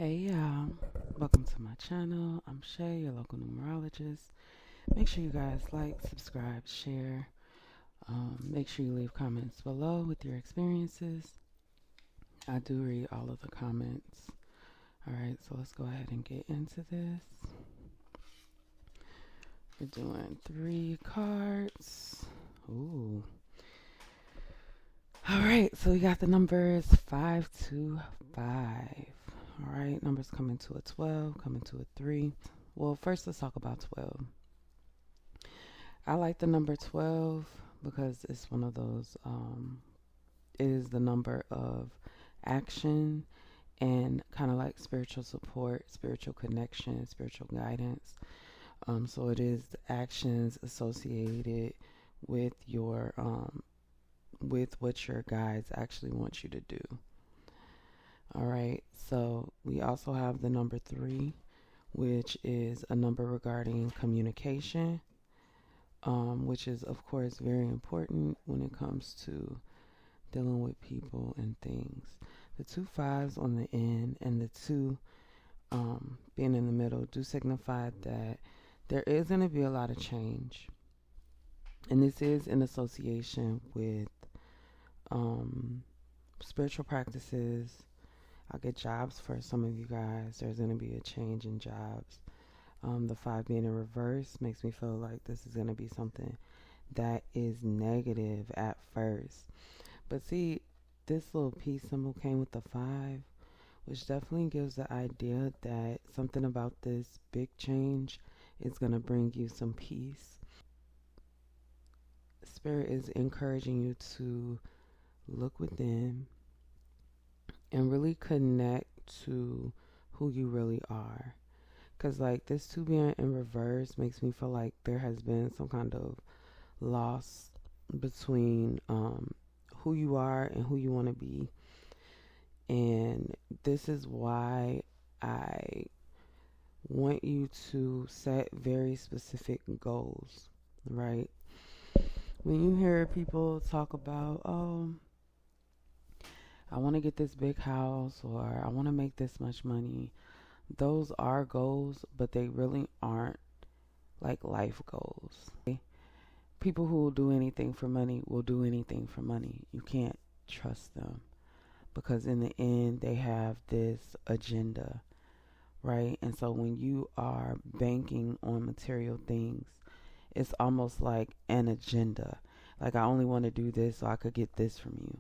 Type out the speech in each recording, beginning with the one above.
Hey y'all, welcome to my channel. I'm Shay, your local numerologist. Make sure you guys like, subscribe, share. Make sure you leave comments below with your experiences. I do read all of the comments. Alright, so let's go ahead and get into this. We're doing 3 cards. Ooh. Alright, so we got the numbers 5 to 5. Alright, numbers coming to a 12, coming to a 3. Well, first let's talk about 12. I like the number 12 because it's one of those, it is the number of action and kind of like spiritual support, spiritual connection, spiritual guidance. So it is the actions associated with your, with what your guides actually want you to do. All right, so we also have the number 3, which is a number regarding communication, which is, of course, very important when it comes to dealing with people and things. The 2 5s on the end and the 2 being in the middle do signify that there is going to be a lot of change. And this is in association with spiritual practices. I'll get jobs for some of you guys. There's going to be a change in jobs. The 5 being in reverse makes me feel like this is going to be something that is negative at first. But see, this little peace symbol came with the 5, which definitely gives the idea that something about this big change is going to bring you some peace. Spirit is encouraging you to look within and really connect to who you really are. Because like this 2 being in reverse makes me feel like there has been some kind of loss between who you are and who you want to be. And this is why I want you to set very specific goals, right? When you hear people talk about, oh, I want to get this big house or I want to make this much money, those are goals, but they really aren't like life goals. People who will do anything for money will do anything for money. You can't trust them because in the end they have this agenda, right? And so when you are banking on material things, it's almost like an agenda. Like, I only want to do this so I could get this from you,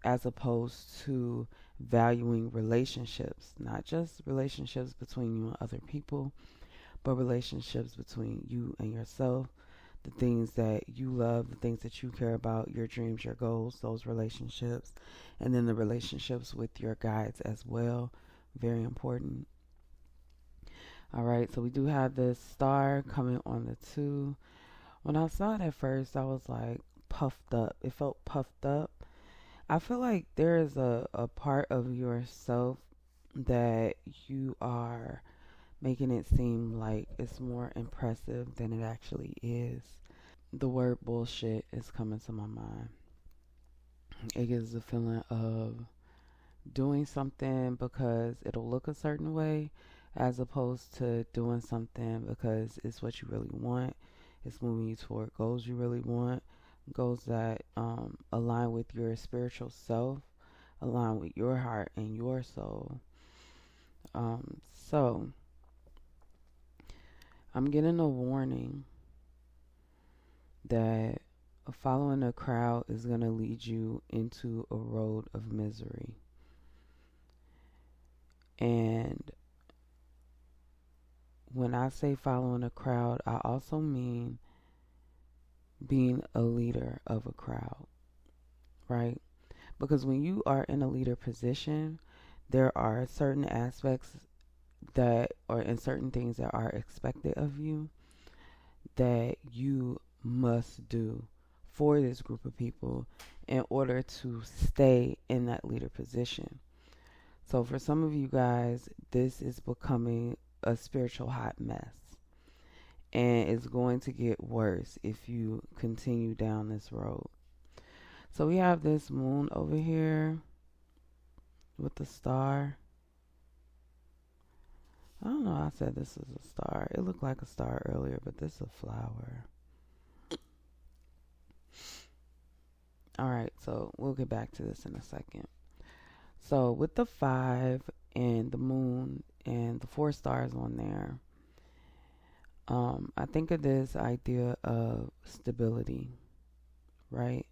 as opposed to valuing relationships, not just relationships between you and other people, but relationships between you and yourself, the things that you love, the things that you care about, your dreams, your goals, those relationships, and then the relationships with your guides as well. Very important. All right, so we do have this star coming on the 2. When I saw it at first, I was like puffed up. It felt puffed up. I feel like there is a part of yourself that you are making it seem like it's more impressive than it actually is. The word bullshit is coming to my mind. It gives the feeling of doing something because it'll look a certain way, as opposed to doing something because it's what you really want. It's moving you toward goals you really want, goals that align with your spiritual self, align with your heart and your soul. So I'm getting a warning that following a crowd is going to lead you into a road of misery. And when I say following a crowd, I also mean being a leader of a crowd, right? Because when you are in a leader position, there are certain aspects that, or in certain things that are expected of you that you must do for this group of people in order to stay in that leader position. So for some of you guys, this is becoming a spiritual hot mess. And it's going to get worse if you continue down this road. So we have this moon over here with the star. know I said this is a star. It looked like a star earlier, but this is a flower. All right, so we'll get back to this in a second. So with the 5 and the moon and the 4 stars on there, I think of this idea of stability, right?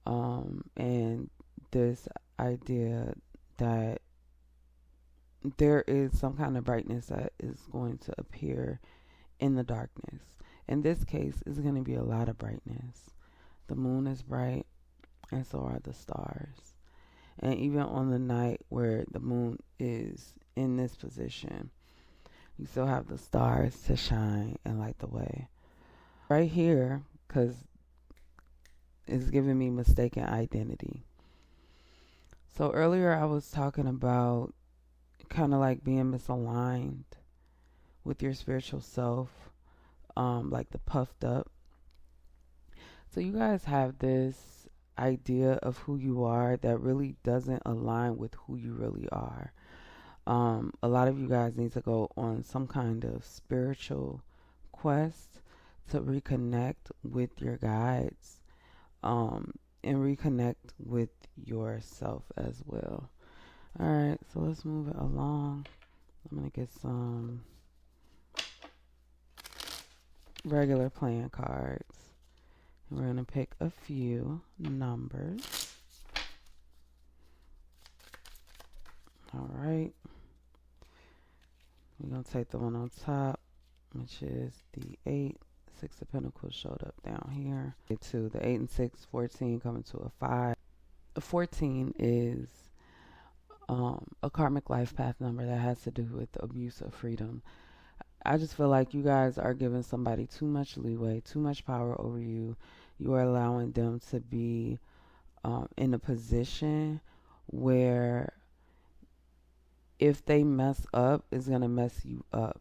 And this idea that there is some kind of brightness that is going to appear in the darkness. In this case, it's going to be a lot of brightness. The moon is bright, and so are the stars. And even on the night where the moon is in this position, you still have the stars to shine and light the way. Right here, because it's giving me mistaken identity. So earlier I was talking about kind of like being misaligned with your spiritual self, like the puffed up. So you guys have this idea of who you are that really doesn't align with who you really are. A lot of you guys need to go on some kind of spiritual quest to reconnect with your guides, and reconnect with yourself as well. All right, so let's move it along. I'm going to get some regular playing cards. And we're going to pick a few numbers. All right. We're going to take the one on top, which is the 8. 6 of Pentacles showed up down here. The 8 and 6, 14 coming to a 5. The 14 is a karmic life path number that has to do with abuse of freedom. I just feel like you guys are giving somebody too much leeway, too much power over you. You are allowing them to be in a position where if they mess up, it's going to mess you up.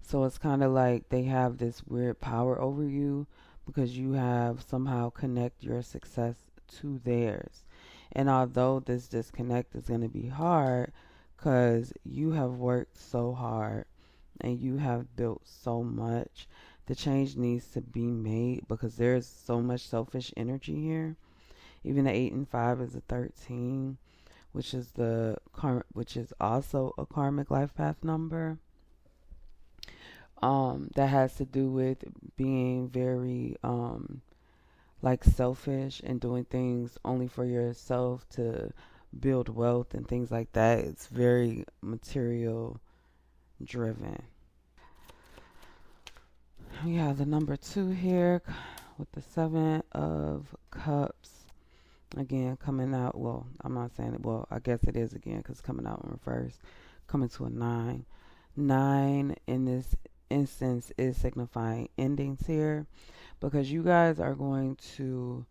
So it's kind of like they have this weird power over you because you have somehow connect your success to theirs. And although this disconnect is going to be hard because you have worked so hard and you have built so much, the change needs to be made because there's so much selfish energy here. Even the 8 and 5 is a 13, which is which is also a karmic life path number. That has to do with being very like selfish and doing things only for yourself to build wealth and things like that. It's very material driven. We have the number 2 here with the 7 of Cups. Again, coming out, well, I'm not saying it, well, I guess it is again because it's coming out in reverse. Coming to a 9. 9 in this instance is signifying endings here because you guys are going to,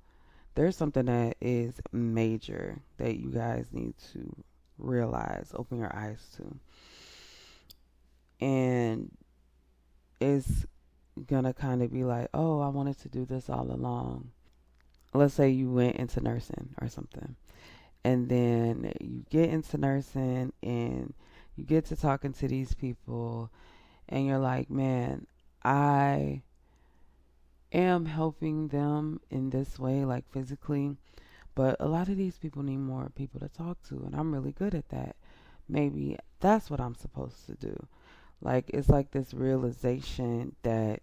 there's something that is major that you guys need to realize, open your eyes to. And it's gonna kind of be like, oh, I wanted to do this all along. Let's say you went into nursing or something, and then you get into nursing and you get to talking to these people and you're like, man, I am helping them in this way, like physically, but a lot of these people need more people to talk to, and I'm really good at that. Maybe that's what I'm supposed to do. Like, it's like this realization that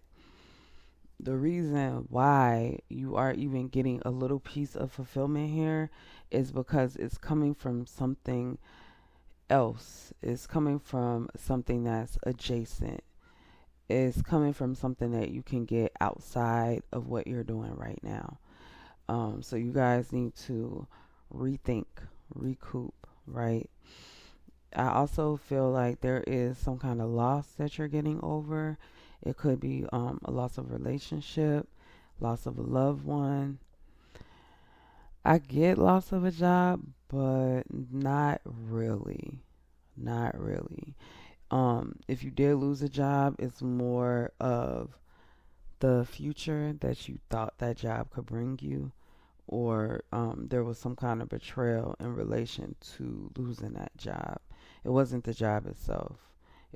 the reason why you are even getting a little piece of fulfillment here is because it's coming from something else. It's coming from something that's adjacent. It's coming from something that you can get outside of what you're doing right now. So you guys need to rethink, recoup, right? I also feel like there is some kind of loss that you're getting over. It could be a loss of relationship, loss of a loved one. I get loss of a job, but not really. Not really. If you did lose a job, it's more of the future that you thought that job could bring you, or there was some kind of betrayal in relation to losing that job. It wasn't the job itself.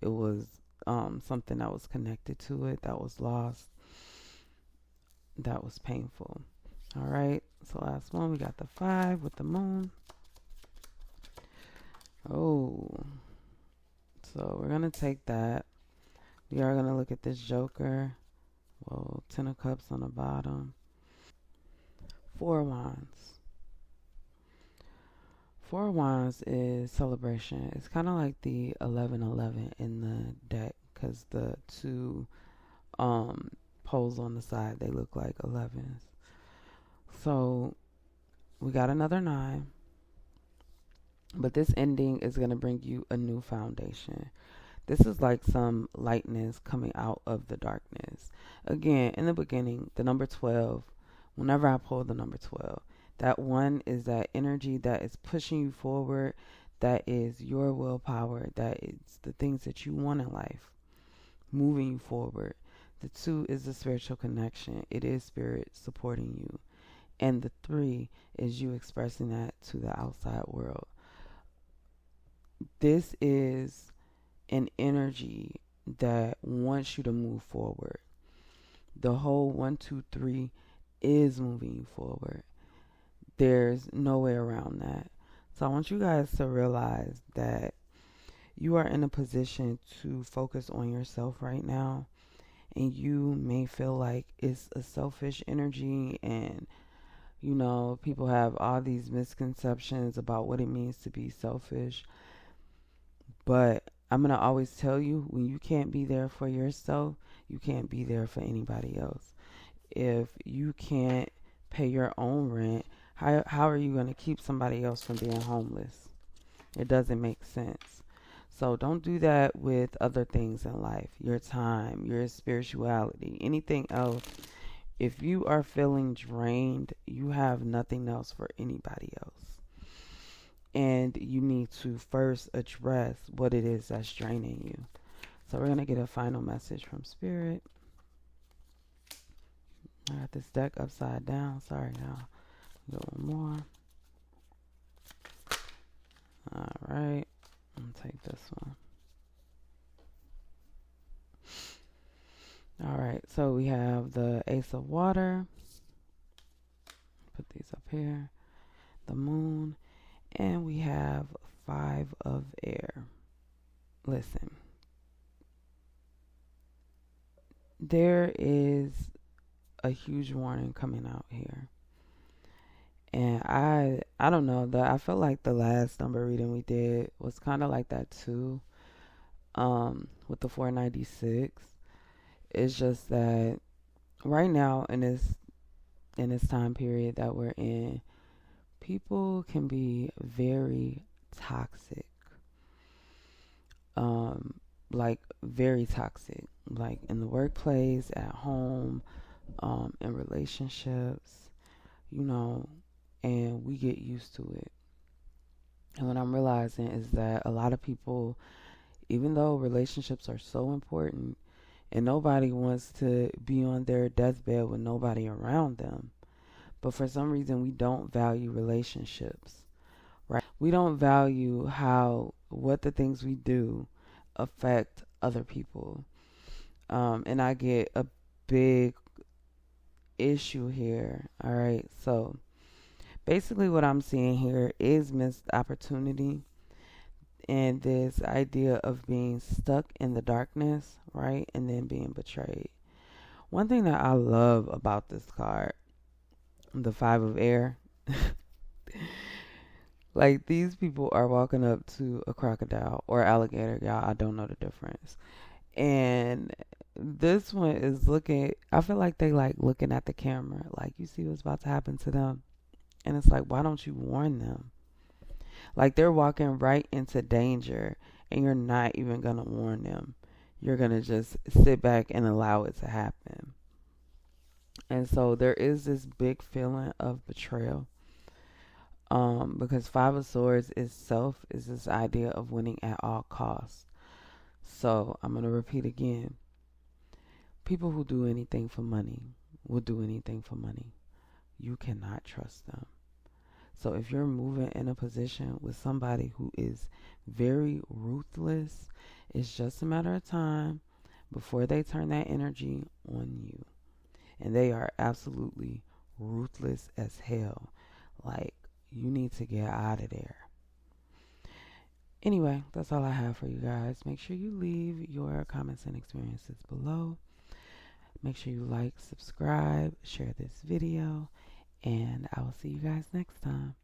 it was something that was connected to it that was lost, that was painful. All right, so last one, we got the 5 with the moon. Oh, so we're going to take that. We are going to look at this Joker. Whoa, 10 of Cups on the bottom. 4 of Wands. 4 of Wands is celebration. It's kind of like the 1111 in the deck because the two poles on the side, they look like 11s. So we got another 9. But this ending is going to bring you a new foundation. This is like some lightness coming out of the darkness. Again, in the beginning, the number 12, whenever I pull the number 12, that one is that energy that is pushing you forward, that is your willpower, that is the things that you want in life, moving you forward. The 2 is the spiritual connection. It is spirit supporting you. And the 3 is you expressing that to the outside world. This is an energy that wants you to move forward. The whole 1, 2, 3 is moving you forward. There's no way around that. So I want you guys to realize that you are in a position to focus on yourself right now. And you may feel like it's a selfish energy, and you know, people have all these misconceptions about what it means to be selfish. But I'm going to always tell you, when you can't be there for yourself, you can't be there for anybody else. If you can't pay your own rent, how are you going to keep somebody else from being homeless? It doesn't make sense. So don't do that with other things in life, your time, your spirituality, anything else. If you are feeling drained, you have nothing else for anybody else. And you need to first address what it is that's draining you. So we're going to get a final message from Spirit. I got this deck upside down. Sorry, y'all. Go one more. All right. I'm going to take this one. All right. So we have the Ace of Water. Put these up here. The Moon. And we have 5 of Air. Listen. There is a huge warning coming out here. And I don't know, I felt like the last number reading we did was kind of like that too. With the 496. It's just that right now in this time period that we're in, people can be very toxic. Like very toxic. Like in the workplace, at home, in relationships, you know, and we get used to it. And what I'm realizing is that a lot of people, even though relationships are so important, and nobody wants to be on their deathbed with nobody around them, but for some reason we don't value relationships, right? We don't value what the things we do affect other people. And I get a big issue here. All right. So basically what I'm seeing here is missed opportunity and this idea of being stuck in the darkness, right? And then being betrayed. One thing that I love about this card, the 5 of Air, like these people are walking up to a crocodile or alligator, y'all. I don't know the difference. And this one is I feel like they like looking at the camera, like you see what's about to happen to them. And it's like, why don't you warn them? Like they're walking right into danger and you're not even going to warn them. You're going to just sit back and allow it to happen. And so there is this big feeling of betrayal. Because 5 of Swords itself is this idea of winning at all costs. So I'm going to repeat again. People who do anything for money will do anything for money. You cannot trust them. So if you're moving in a position with somebody who is very ruthless It's just a matter of time before they turn that energy on you. And they are absolutely ruthless as hell. Like, you need to get out of there. Anyway, that's all I have for you guys. Make sure you leave your comments and experiences below. Make sure you like, subscribe, share this video, and I will see you guys next time.